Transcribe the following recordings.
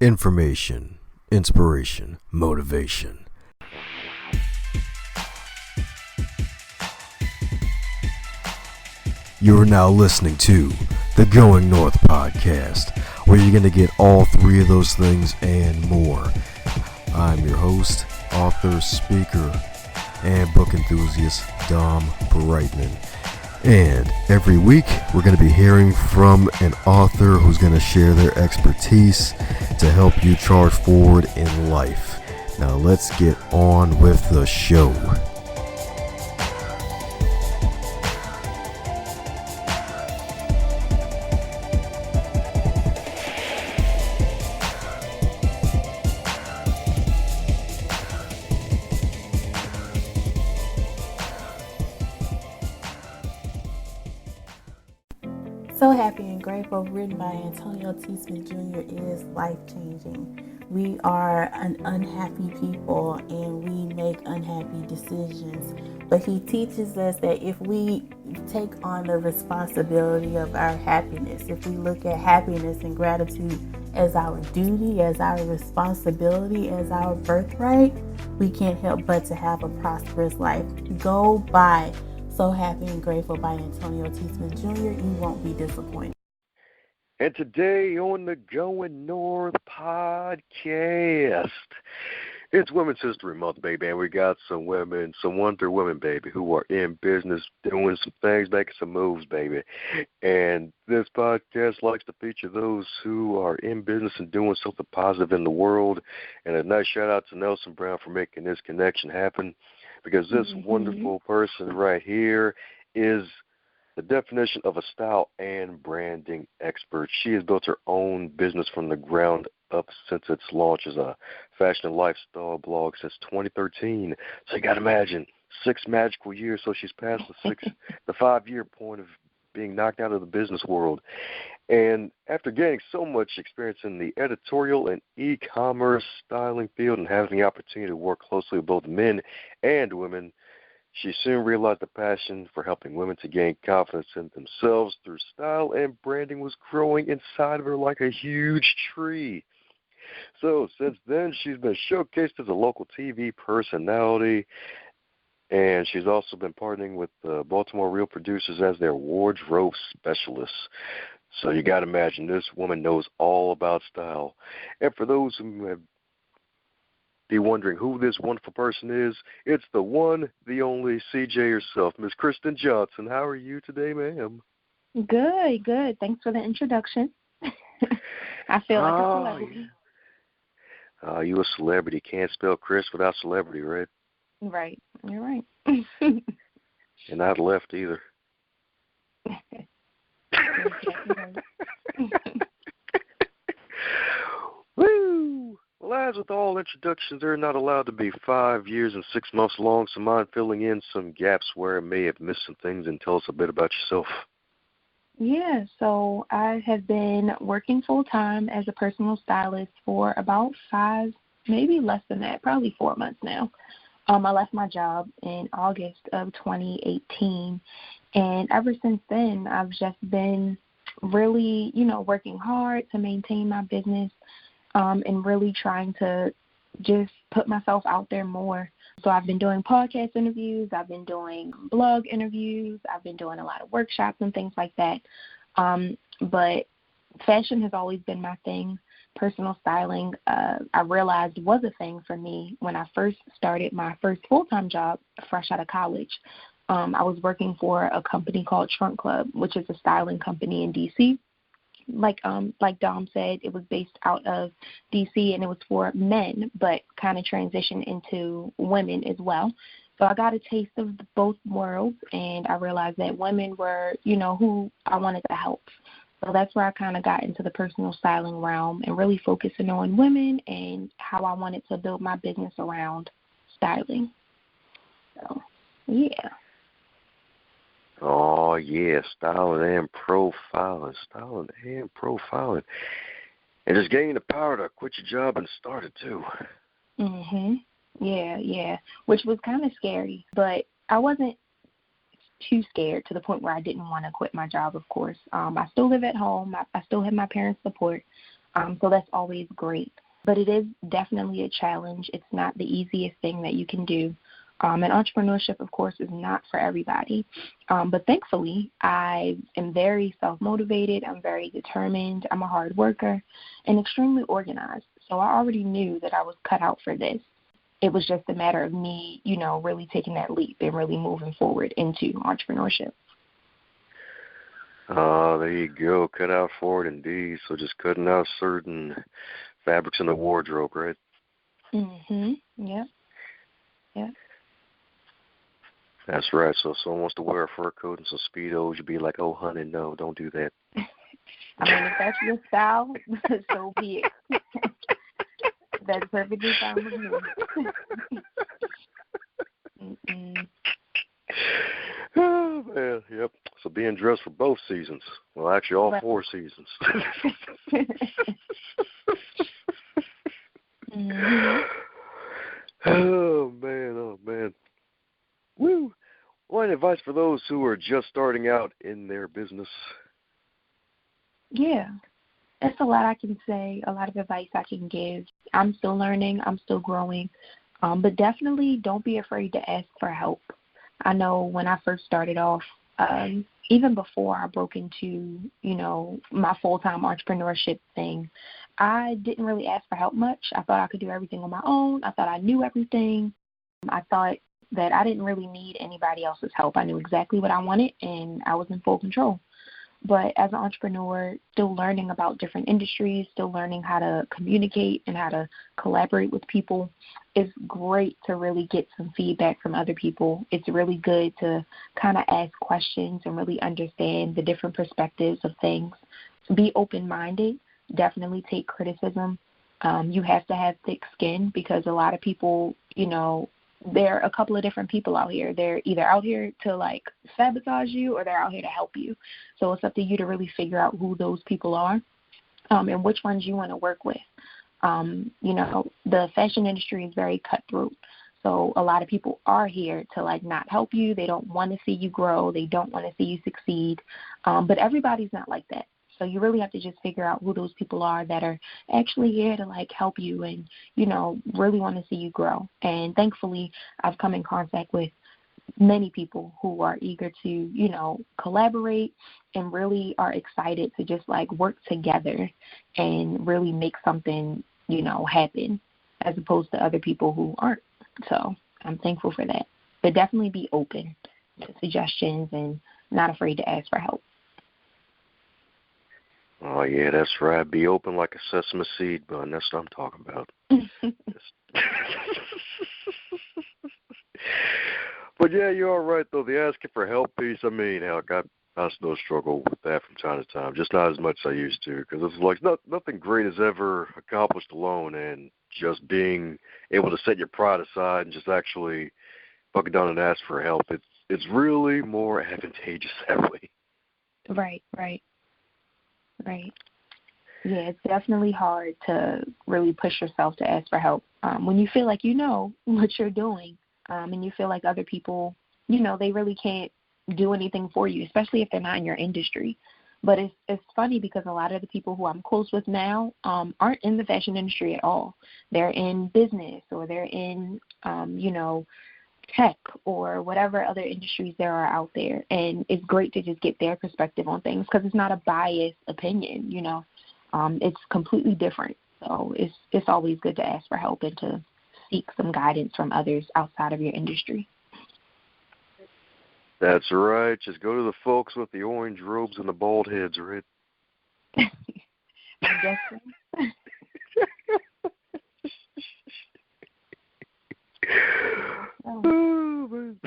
Information, inspiration, motivation. You're now listening to the Going North podcast, where you're going to get all three of those things and more. I'm your host, author, speaker, and book enthusiast, Dom Brightman. And every week, we're going to be hearing from an author who's going to share their expertise to help you charge forward in life. Now let's get on with the show. So Happy and Grateful, written by Antonio T. Smith Jr., is life-changing. We are an unhappy people and we make unhappy decisions. But he teaches us that if we take on the responsibility of our happiness, if we look at happiness and gratitude as our duty, as our responsibility, as our birthright, we can't help but to have a prosperous life. Go buy So Happy and Grateful by Antonio T. Smith Jr. You won't be disappointed. And today on the Going North podcast, it's Women's History Month, baby, and we got some women, some Wonder Women, baby, who are in business, doing some things, making some moves, baby. And this podcast likes to feature those who are in business and doing something positive in the world. And a nice shout out to Nelson Brown for making this connection happen, because this wonderful person right here is the definition of a style and branding expert. She has built her own business from the ground up since its launch as a fashion and lifestyle blog since 2013. So you got to imagine, 6 magical years. So she's past the 5-year point of being knocked out of the business world. And after gaining so much experience in the editorial and e-commerce styling field and having the opportunity to work closely with both men and women, she soon realized the passion for helping women to gain confidence in themselves through style and branding was growing inside of her like a huge tree. So since then, she's been showcased as a local TV personality, and she's also been partnering with Baltimore Real Producers as their wardrobe specialist. So you got to imagine, this woman knows all about style. And for those who have be wondering who this wonderful person is, it's the one, the only CJ herself, Miss Christen Johnson. How are you today, ma'am? Good. Thanks for the introduction. I feel like a celebrity. You a celebrity. Can't spell Chris without celebrity, right? Right. You're right. And not left either. Woo! Well, as with all introductions, they're not allowed to be 5 years and 6 months long, so mind filling in some gaps where I may have missed some things, and tell us a bit about yourself. Yeah, so I have been working full-time as a personal stylist for about 5, maybe less than that, probably 4 months now. I left my job in August of 2018, and ever since then, I've just been really, working hard to maintain my business, and really trying to just put myself out there more. So I've been doing podcast interviews, I've been doing blog interviews, I've been doing a lot of workshops and things like that. But fashion has always been my thing. Personal styling, I realized was a thing for me when I first started my first full-time job fresh out of college. I was working for a company called Trunk Club, which is a styling company in D.C. Like Dom said, it was based out of D.C. and it was for men, but kind of transitioned into women as well. So I got a taste of both worlds, and I realized that women were, who I wanted to help. So that's where I kind of got into the personal styling realm and really focusing on women and how I wanted to build my business around styling. So, yeah. Oh, yeah, styling and profiling. And just gaining the power to quit your job and start it, too. Yeah, which was kind of scary, but I wasn't too scared to the point where I didn't want to quit my job, of course. I still live at home. I still have my parents' support. So that's always great. But it is definitely a challenge. It's not the easiest thing that you can do. And entrepreneurship, of course, is not for everybody. But thankfully, I am very self-motivated. I'm very determined. I'm a hard worker and extremely organized. So I already knew that I was cut out for this. It was just a matter of me, really taking that leap and really moving forward into entrepreneurship. There you go. Cut out for it, indeed. So just cutting out certain fabrics in the wardrobe, right? Yeah. That's right. So if someone wants to wear a fur coat and some Speedos, you'd be like, oh, honey, no, don't do that. I mean, if that's your style, so be it. That's perfectly fine with me. Oh, man, yep. So being dressed for both seasons. Well, actually, all 4 seasons. Oh, man. Woo. What advice for those who are just starting out in their business? Yeah. That's a lot I can say, a lot of advice I can give. I'm still learning. I'm still growing. But definitely don't be afraid to ask for help. I know when I first started off, even before I broke into, my full-time entrepreneurship thing, I didn't really ask for help much. I thought I could do everything on my own. I thought I knew everything. I thought that I didn't really need anybody else's help. I knew exactly what I wanted, and I was in full control. But as an entrepreneur, still learning about different industries, still learning how to communicate and how to collaborate with people, it's great to really get some feedback from other people. It's really good to kind of ask questions and really understand the different perspectives of things. So be open-minded. Definitely take criticism. You have to have thick skin because a lot of people, there are a couple of different people out here. They're either out here to sabotage you or they're out here to help you. So it's up to you to really figure out who those people are and which ones you want to work with. The fashion industry is very cutthroat. So a lot of people are here to not help you. They don't want to see you grow. They don't want to see you succeed. But everybody's not like that. So you really have to just figure out who those people are that are actually here to help you and, really want to see you grow. And thankfully, I've come in contact with many people who are eager to, collaborate and really are excited to just work together and really make something, happen as opposed to other people who aren't. So I'm thankful for that. But definitely be open to suggestions and not afraid to ask for help. Oh, yeah, that's right. Be open like a sesame seed bun. That's what I'm talking about. But, yeah, you're all right, though. The asking for help piece, I mean, heck, I still struggle with that from time to time, just not as much as I used to, because it's nothing great is ever accomplished alone, and just being able to set your pride aside and just actually buckle down and ask for help, it's really more advantageous that way. Right. Yeah, it's definitely hard to really push yourself to ask for help when you feel like you know what you're doing and you feel like other people, they really can't do anything for you, especially if they're not in your industry. But it's funny because a lot of the people who I'm close with now aren't in the fashion industry at all. They're in business or they're in, tech or whatever other industries there are out there. And it's great to just get their perspective on things because it's not a biased opinion, it's completely different. So it's always good to ask for help and to seek some guidance from others outside of your industry. That's right. Just go to the folks with the orange robes and the bald heads, right? I guess so. Oh, man.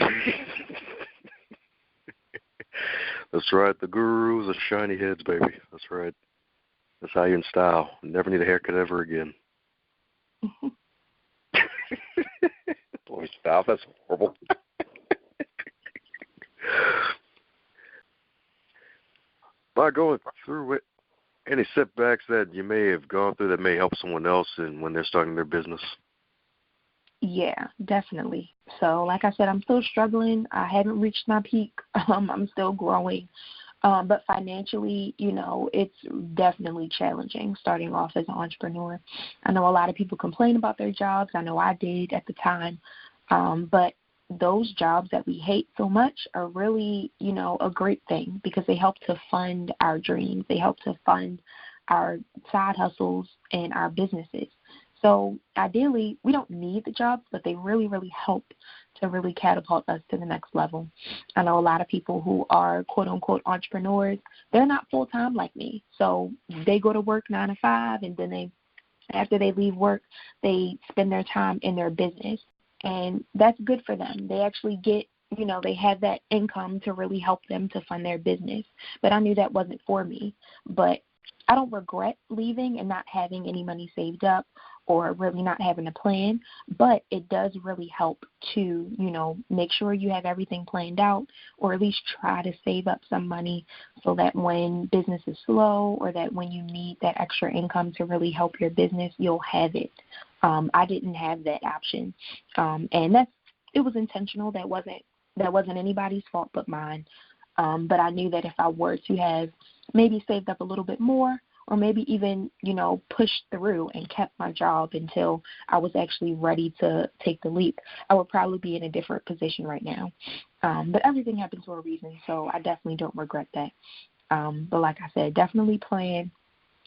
That's right. The gurus are shiny heads, baby. That's right. That's how you're in style. Never need a haircut ever again. Boy, stop. That's horrible. By going through it, any setbacks that you may have gone through that may help someone else when they're starting their business? Yeah, definitely. So like I said, I'm still struggling. I haven't reached my peak. I'm still growing. But financially, it's definitely challenging starting off as an entrepreneur. I know a lot of people complain about their jobs. I know I did at the time. But those jobs that we hate so much are really, a great thing because they help to fund our dreams. They help to fund our side hustles and our businesses. So ideally, we don't need the jobs, but they really, really help to really catapult us to the next level. I know a lot of people who are quote-unquote entrepreneurs, they're not full-time like me. So they go to work 9 to 5, and then after they leave work, they spend their time in their business. And that's good for them. They actually get, they have that income to really help them to fund their business. But I knew that wasn't for me. But I don't regret leaving and not having any money saved up or really not having a plan, but it does really help to, make sure you have everything planned out or at least try to save up some money so that when business is slow or that when you need that extra income to really help your business, you'll have it. I didn't have that option, and it was intentional. That wasn't anybody's fault but mine. But I knew that if I were to have maybe saved up a little bit more or maybe even, pushed through and kept my job until I was actually ready to take the leap, I would probably be in a different position right now. But everything happens for a reason, so I definitely don't regret that. But like I said, definitely plan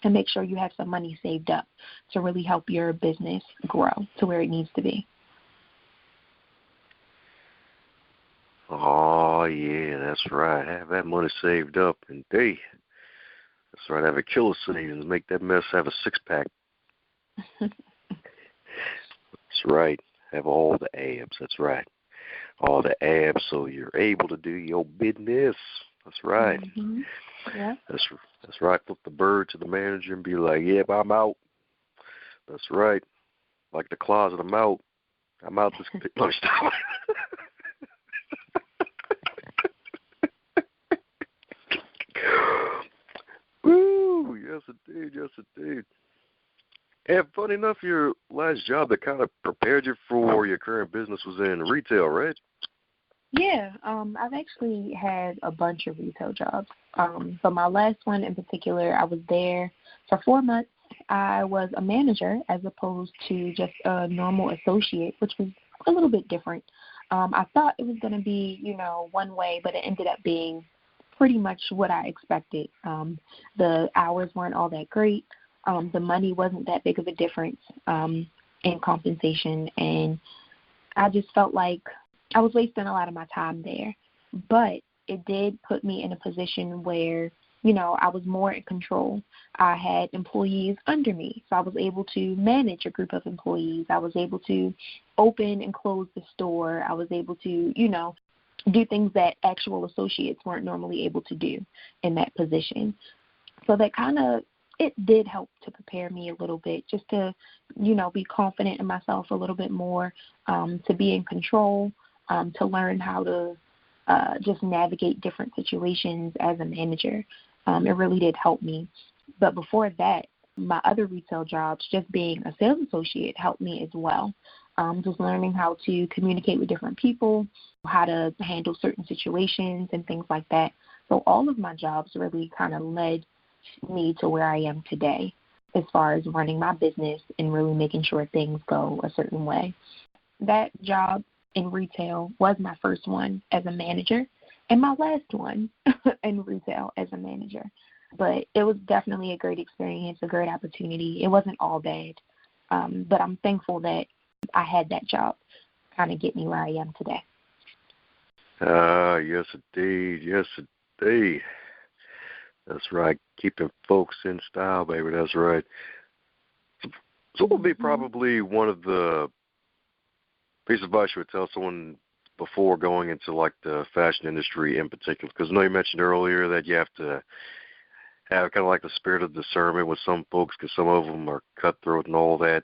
and make sure you have some money saved up to really help your business grow to where it needs to be. Oh, yeah, that's right. Have that money saved up. And, that's right. Have a killer savings. Make that mess have a six-pack. That's right. Have all the abs. That's right. All the abs so you're able to do your business. That's right. Mm-hmm. Yeah. That's right. Flip the bird to the manager and be like, yep, I'm out. That's right. Like the closet, I'm out. I'm out this pit. No, stop. Woo! Yes, indeed. Yes, indeed. And funny enough, your last job that kind of prepared you for your current business was in retail, right? Yeah, I've actually had a bunch of retail jobs. But my last one in particular, I was there for 4 months. I was a manager as opposed to just a normal associate, which was a little bit different. I thought it was going to be, one way, but it ended up being pretty much what I expected. The hours weren't all that great. The money wasn't that big of a difference in compensation, and I just felt like I was wasting a lot of my time there. But it did put me in a position where, I was more in control. I had employees under me, so I was able to manage a group of employees. I was able to open and close the store. I was able to, do things that actual associates weren't normally able to do in that position. So that it did help to prepare me a little bit, just to, be confident in myself a little bit more, to be in control, to learn how to just navigate different situations as a manager. It really did help me. But before that, my other retail jobs, just being a sales associate, helped me as well. Just learning how to communicate with different people, how to handle certain situations and things like that. So all of my jobs really kind of led me to where I am today as far as running my business and really making sure things go a certain way. That job in retail was my first one as a manager and my last one in retail as a manager. But it was definitely a great experience, a great opportunity. It wasn't all bad, but I'm thankful that I had that job kind of get me where I am today. Yes, indeed. Yes, indeed. That's right. Keeping folks in style, baby. That's right. So what would be probably one of the pieces of advice you would tell someone before going into, like, the fashion industry in particular? Because I know you mentioned earlier that you have to have kind of like the spirit of discernment with some folks, because some of them are cutthroat and all that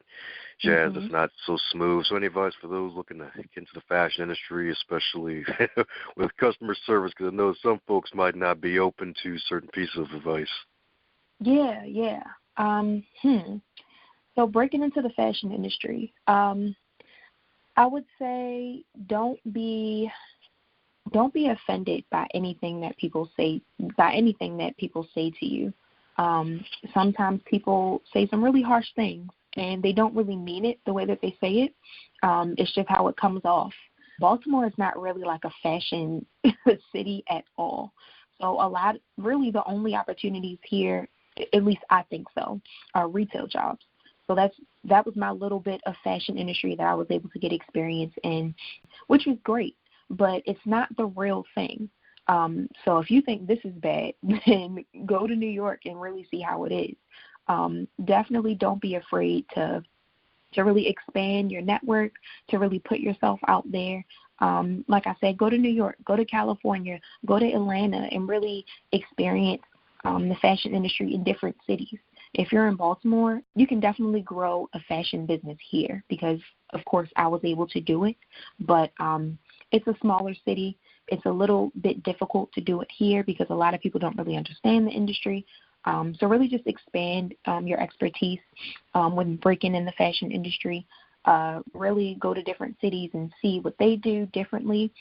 jazz. It's not so smooth. So any advice for those looking to get into the fashion industry, especially with customer service? Because I know some folks might not be open to certain pieces of advice. Yeah. So breaking into the fashion industry, I would say don't be don't be offended by anything that people say to you. Sometimes people say some really harsh things, and they don't really mean it the way that they say it. It's just how it comes off. Baltimore is not really like a fashion city at all. So really the only opportunities here, at least I think so, are retail jobs. So that was my little bit of fashion industry that I was able to get experience in, which was great, but it's not the real thing. So if you think this is bad, then go to New York and really see how it is. Definitely don't be afraid to really expand your network, to really put yourself out there. Like I said, go to New York, go to California, go to Atlanta, and really experience the fashion industry in different cities. If you're in Baltimore, you can definitely grow a fashion business here because, of course, I was able to do it. But it's a smaller city. It's a little bit difficult to do it here because a lot of people don't really understand the industry. So really just expand your expertise when breaking in the fashion industry. Really go to different cities and see what they do differently.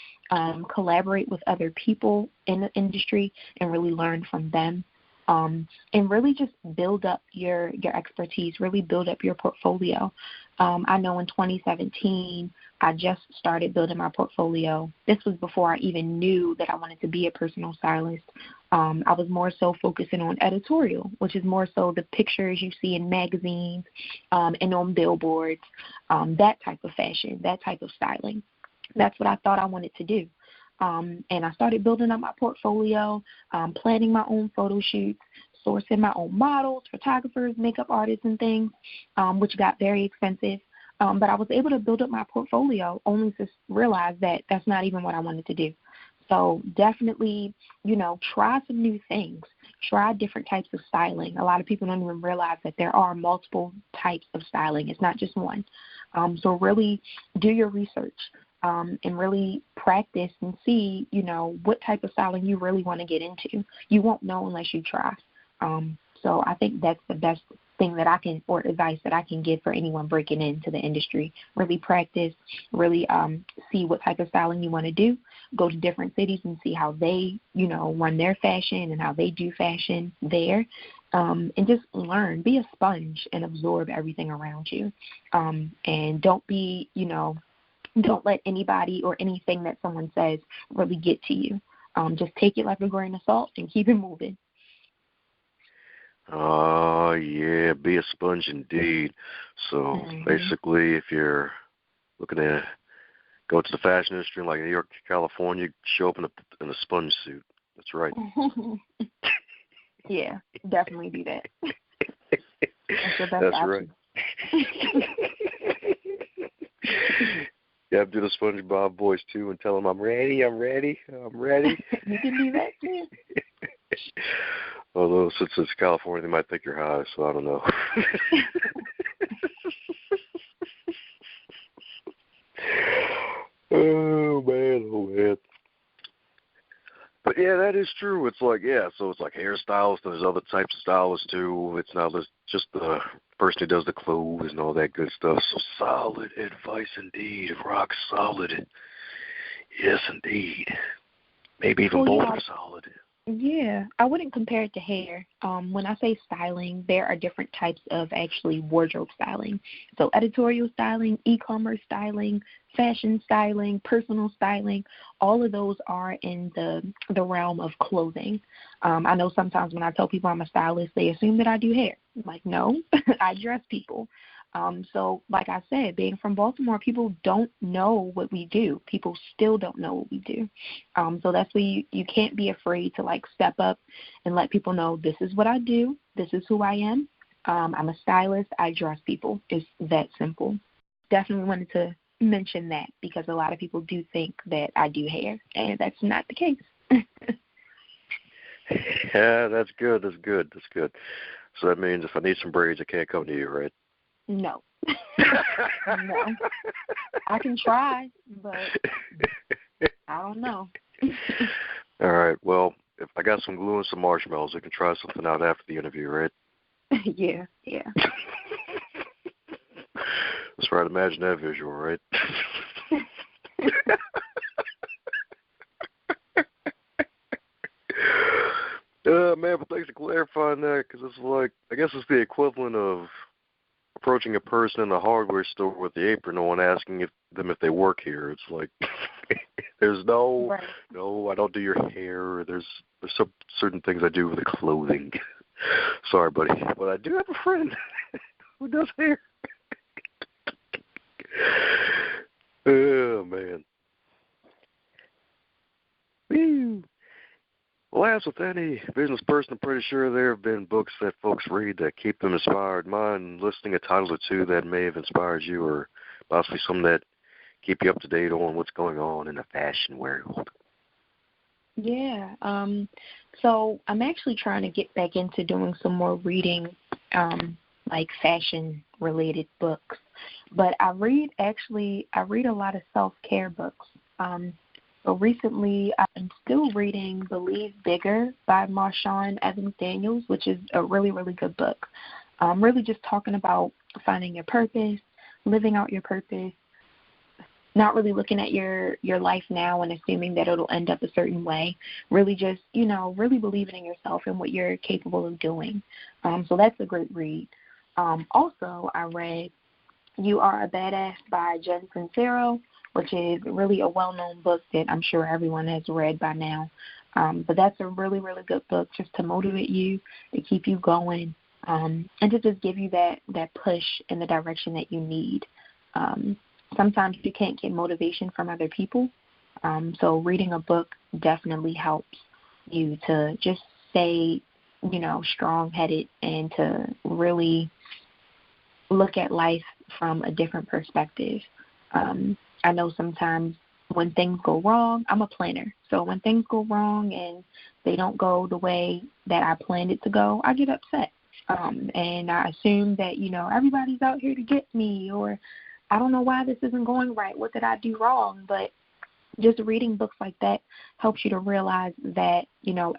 Collaborate with other people in the industry and really learn from them. And really just build up your expertise, really build up your portfolio. I know in 2017, I just started building my portfolio. This was before I even knew that I wanted to be a personal stylist. I was more so focusing on editorial, which is more so the pictures you see in magazines and on billboards, that type of fashion, that type of styling. That's what I thought I wanted to do. And I started building up my portfolio, planning my own photo shoots, sourcing my own models, photographers, makeup artists, and things, which got very expensive. But I was able to build up my portfolio only to realize that that's not even what I wanted to do. So definitely, try some new things. Try different types of styling. A lot of people don't even realize that there are multiple types of styling. It's not just one. So really do your research. And really practice and see, what type of styling you really want to get into. You won't know unless you try. So I think that's the best thing that advice that I can give for anyone breaking into the industry. Really practice, really see what type of styling you want to do. Go to different cities and see how they, run their fashion and how they do fashion there. And just learn. Be a sponge and absorb everything around you. And don't be, don't let anybody or anything that someone says really get to you. Just take it like a grain of salt and keep it moving. Oh, yeah, be a sponge indeed. So basically, if you're looking to go to the fashion industry in like New York, California, show up in a sponge suit. That's right. Yeah, definitely do that. That's your best That's option. Right. Yeah, do the SpongeBob voice too and tell them I'm ready. You can do that too. Although since it's California, they might think you're high, so I don't know. Oh man. But yeah, that is true. It's like, so it's like hairstylists, and there's other types of stylists too. It's not just the person who does the clothes and all that good stuff. So solid advice indeed. Rock solid. Yes, indeed. Maybe even both are solid. Yeah, I wouldn't compare it to hair. When I say styling, there are different types of actually wardrobe styling. So editorial styling, e-commerce styling, fashion styling, personal styling, all of those are in the realm of clothing. I know sometimes when I tell people I'm a stylist, they assume that I do hair. I'm like, no, I dress people. So like I said, being from Baltimore, people don't know what we do. People still don't know what we do. So that's why you can't be afraid to like step up and let people know this is what I do. This is who I am. I'm a stylist. I dress people. It's that simple. Definitely wanted to mention that because a lot of people do think that I do hair, and that's not the case. Yeah, that's good. So that means if I need some braids, I can't come to you, right? No. No. I can try, but I don't know. All right. Well, if I got some glue and some marshmallows, I can try something out after the interview, right? Yeah. That's right. Imagine that visual, right? clarify on that because it's like, I guess it's the equivalent of approaching a person in a hardware store with the apron on, asking them if they work here. It's like there's no, Right. no, I don't do your hair. There's some certain things I do with the clothing. Sorry, buddy, but I do have a friend who does hair. Oh man. Woo. Well, as with any business person, I'm pretty sure there have been books that folks read that keep them inspired. Mine listing a title or two that may have inspired you, or possibly some that keep you up to date on what's going on in the fashion world. Yeah. So I'm actually trying to get back into doing some more reading, like fashion-related books. But I read a lot of self-care books. So recently, I'm still reading Believe Bigger by Marshawn Evans Daniels, which is a really, really good book. Really just talking about finding your purpose, living out your purpose, not really looking at your life now and assuming that it'll end up a certain way. Really just, really believing in yourself and what you're capable of doing. So that's a great read. Also, I read You Are a Badass by Jen Sincero, which is really a well-known book that I'm sure everyone has read by now. But that's a really, really good book just to motivate you, to keep you going, and to just give you that push in the direction that you need. Sometimes you can't get motivation from other people, so reading a book definitely helps you to just stay, strong-headed and to really look at life from a different perspective. I know sometimes when things go wrong, I'm a planner. So when things go wrong and they don't go the way that I planned it to go, I get upset. And I assume that, everybody's out here to get me, or I don't know why this isn't going right. What did I do wrong? But just reading books like that helps you to realize that,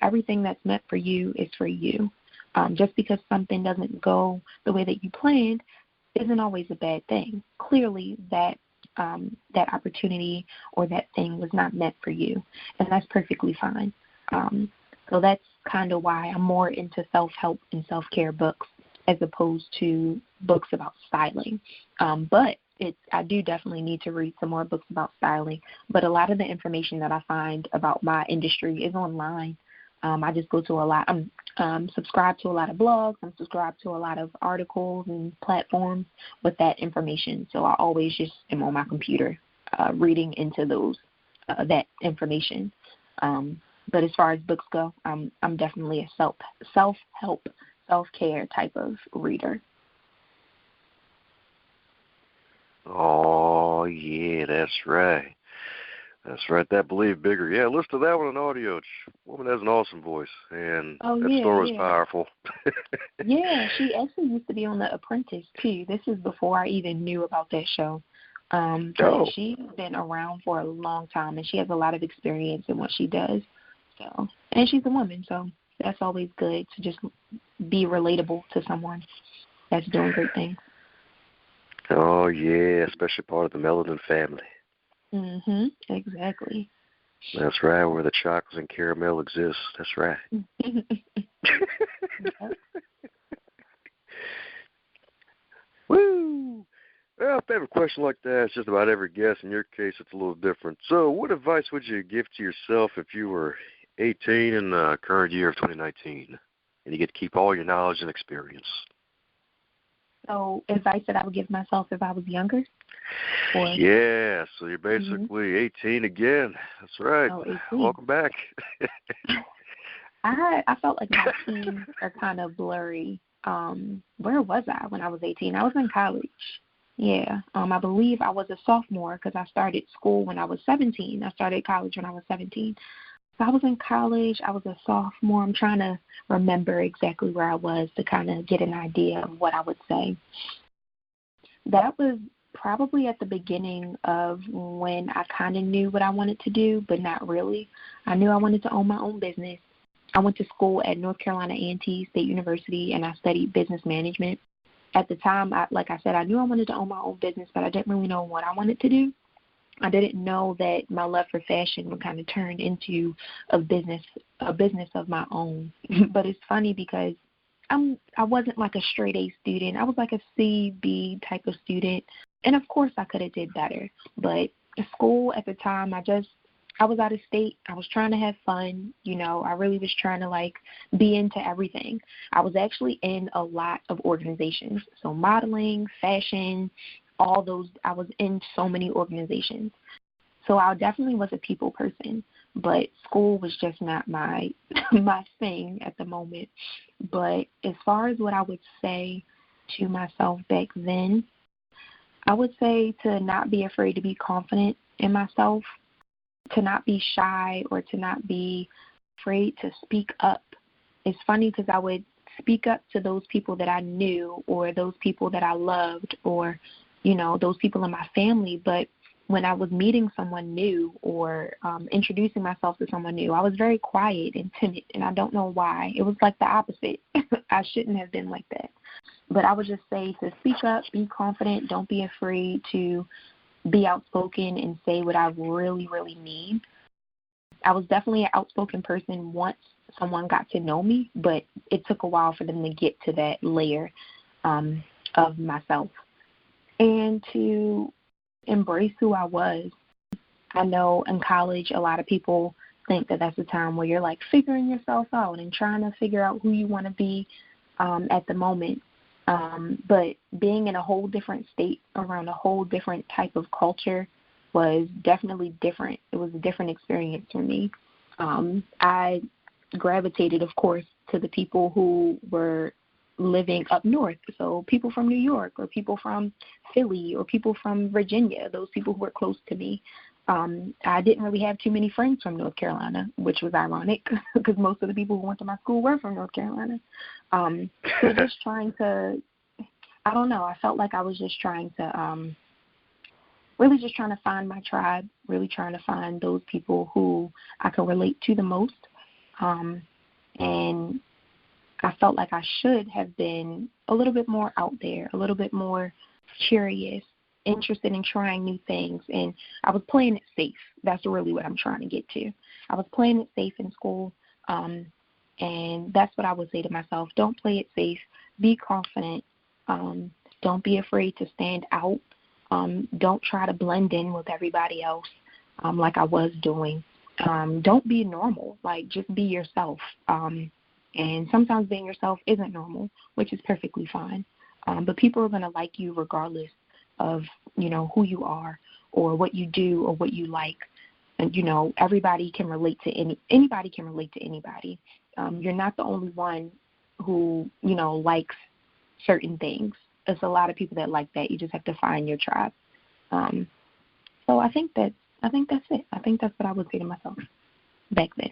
everything that's meant for you is for you. Just because something doesn't go the way that you planned isn't always a bad thing. Clearly that opportunity or that thing was not meant for you, and that's perfectly fine. So that's kind of why I'm more into self-help and self-care books as opposed to books about styling. But I do definitely need to read some more books about styling, but a lot of the information that I find about my industry is online. I just go to a lot. I'm subscribed to a lot of blogs. I'm subscribed to a lot of articles and platforms with that information. So I always just am on my computer reading into that information. But as far as books go, I'm definitely a self-help, self-care type of reader. Oh, yeah, that's right. That's right. That Believe Bigger. Yeah, listen to that one on audio. Woman has an awesome voice, and that story was powerful. Yeah, she actually used to be on The Apprentice, too. This is before I even knew about that show. But she's been around for a long time, and she has a lot of experience in what she does. So, and she's a woman, so that's always good to just be relatable to someone that's doing great things. Oh, yeah, especially part of the Melanin family. Exactly. That's right, where the chocolates and caramel exist. That's right. Woo! Well, if I have a question like that, it's just about every guest. In your case, it's a little different. So what advice would you give to yourself if you were 18 in the current year of 2019, and you get to keep all your knowledge and experience? So advice that I would give myself if I was younger? Or? Yeah, so you're basically 18 again. That's right. Oh, 18. Welcome back. I felt like my teens are kind of blurry. Where was I when I was 18? I was in college. Yeah. I believe I was a sophomore because I started school when I was 17. I started college when I was 17. So I was in college. I was a sophomore. I'm trying to remember exactly where I was to kind of get an idea of what I would say. That was probably at the beginning of when I kind of knew what I wanted to do, but not really. I knew I wanted to own my own business. I went to school at North Carolina A&T State University, and I studied business management. At the time, like I said, I knew I wanted to own my own business, but I didn't really know what I wanted to do. I didn't know that my love for fashion would kind of turn into a business of my own. But it's funny because I wasn't like a straight A student. I was like a C, B type of student. And of course I could have did better. But school at the time, I was out of state. I was trying to have fun. I really was trying to like be into everything. I was actually in a lot of organizations. So modeling, fashion, all those, I was in so many organizations. So I definitely was a people person, but school was just not my thing at the moment. But as far as what I would say to myself back then, I would say to not be afraid to be confident in myself, to not be shy or to not be afraid to speak up. It's funny because I would speak up to those people that I knew or those people that I loved or, those people in my family. But when I was meeting someone new or introducing myself to someone new, I was very quiet and timid, and I don't know why. It was like the opposite. I shouldn't have been like that. But I would just say to speak up, be confident, don't be afraid to be outspoken and say what I really, really mean. I was definitely an outspoken person once someone got to know me, but it took a while for them to get to that layer of myself. And to embrace who I was. I know in college a lot of people think that that's a time where you're like figuring yourself out and trying to figure out who you want to be at the moment. But being in a whole different state around a whole different type of culture was definitely different. It was a different experience for me. I gravitated, of course, to the people who were living up north. So people from New York or people from Philly or people from Virginia, those people who were close to me. I didn't really have too many friends from North Carolina, which was ironic because most of the people who went to my school were from North Carolina. So just trying to, I don't know, I felt like I was just trying to, really just trying to find my tribe, really trying to find those people who I could relate to the most. And I felt like I should have been a little bit more out there, a little bit more curious, interested in trying new things. And I was playing it safe. That's really what I'm trying to get to. I was playing it safe in school. And that's what I would say to myself. Don't play it safe. Be confident. Don't be afraid to stand out. Don't try to blend in with everybody else like I was doing. Don't be normal. Like, just be yourself. And sometimes being yourself isn't normal, which is perfectly fine. But people are going to like you regardless of, who you are or what you do or what you like. And, everybody can relate to anybody can relate to anybody. You're not the only one who, likes certain things. There's a lot of people that like that. You just have to find your tribe. So I think that's it. I think that's what I would say to myself back then.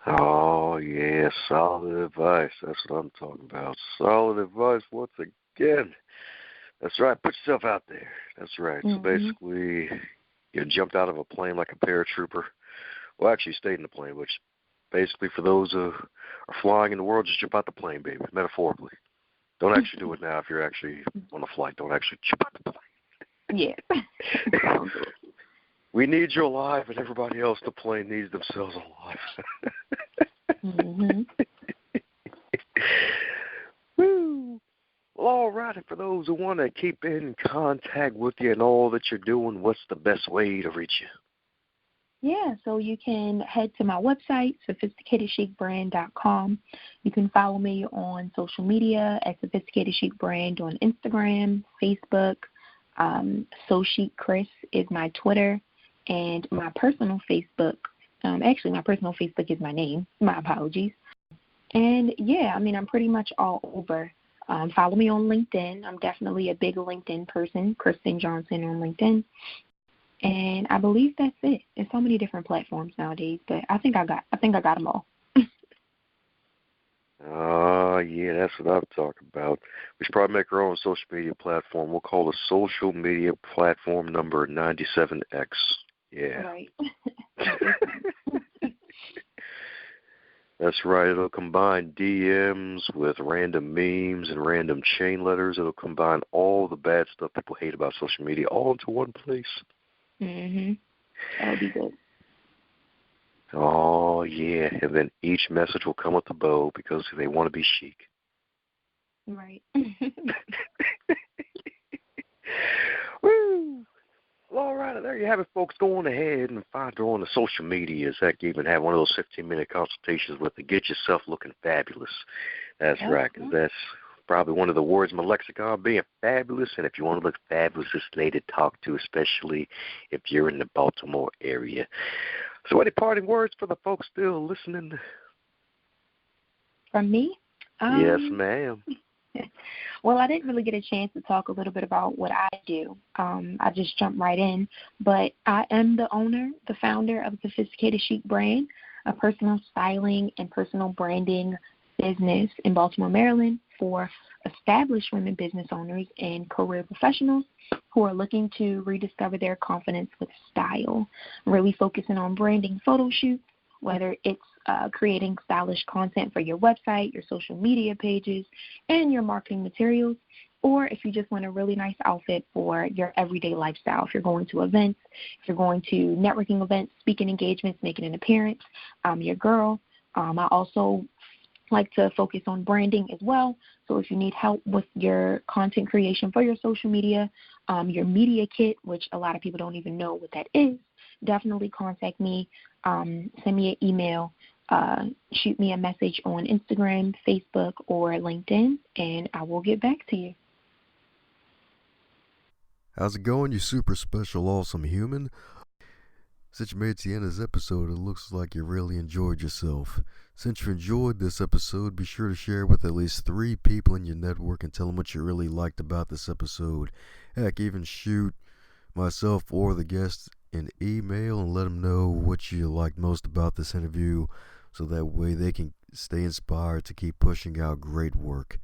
Oh, yeah, solid advice. That's what I'm talking about. Solid advice once again. That's right. Put yourself out there. That's right. Mm-hmm. So basically, you jumped out of a plane like a paratrooper. Well, actually, you stayed in the plane, which basically for those who are flying in the world, just jump out the plane, baby, metaphorically. Don't actually do it now if you're actually on a flight. Don't actually jump out the plane. Yeah. We need you alive, and everybody else, the plane needs themselves alive. Mm-hmm. Woo! Well, all right, and for those who want to keep in contact with you and all that you're doing, what's the best way to reach you? Yeah, so you can head to my website, sophisticatedchicbrand.com. You can follow me on social media at Sophisticated Chic Brand on Instagram, Facebook. So Chic Chris is my Twitter, and my personal Facebook. Actually, my personal Facebook is my name. My apologies. And yeah, I'm pretty much all over. Follow me on LinkedIn. I'm definitely a big LinkedIn person. Christen Johnson on LinkedIn. And I believe that's it. There's so many different platforms nowadays, but I think I got them all. Oh, yeah, that's what I'm talking about. We should probably make our own social media platform. We'll call it social media platform number 97X. Yeah. Right. That's right. It'll combine DMs with random memes and random chain letters. It'll combine all the bad stuff people hate about social media all into one place. Mhm. That would be good. Oh, yeah. And then each message will come with a bow because they want to be chic. Right. Woo! Well, all right, there you have it, folks. Go on ahead and find her on the social medias. Heck, even have one of those 15-minute consultations with her. Get yourself looking fabulous. That's right, because that's probably one of the words in my lexicon, being fabulous. And if you want to look fabulous, this lady to talk to, especially if you're in the Baltimore area. So any parting words for the folks still listening? From me? Yes, ma'am. Well, I didn't really get a chance to talk a little bit about what I do. I just jumped right in. But I am the owner, the founder of Sophisticated Chic Brand, a personal styling and personal branding business in Baltimore, Maryland for established women business owners and career professionals who are looking to rediscover their confidence with style, really focusing on branding photo shoots, whether it's creating stylish content for your website, your social media pages, and your marketing materials, or if you just want a really nice outfit for your everyday lifestyle. If you're going to events, if you're going to networking events, speaking engagements, making an appearance, I'm your girl. I also like to focus on branding as well. So if you need help with your content creation for your social media, your media kit, which a lot of people don't even know what that is, definitely contact me. Send me an email, shoot me a message on Instagram, Facebook, or LinkedIn, and I will get back to you. How's it going, you super special, awesome human? Since you made it to the end of this episode, it looks like you really enjoyed yourself. Since you enjoyed this episode, be sure to share with at least 3 people in your network and tell them what you really liked about this episode. Heck, even shoot myself or the guest an email and let them know what you liked most about this interview, so that way they can stay inspired to keep pushing out great work.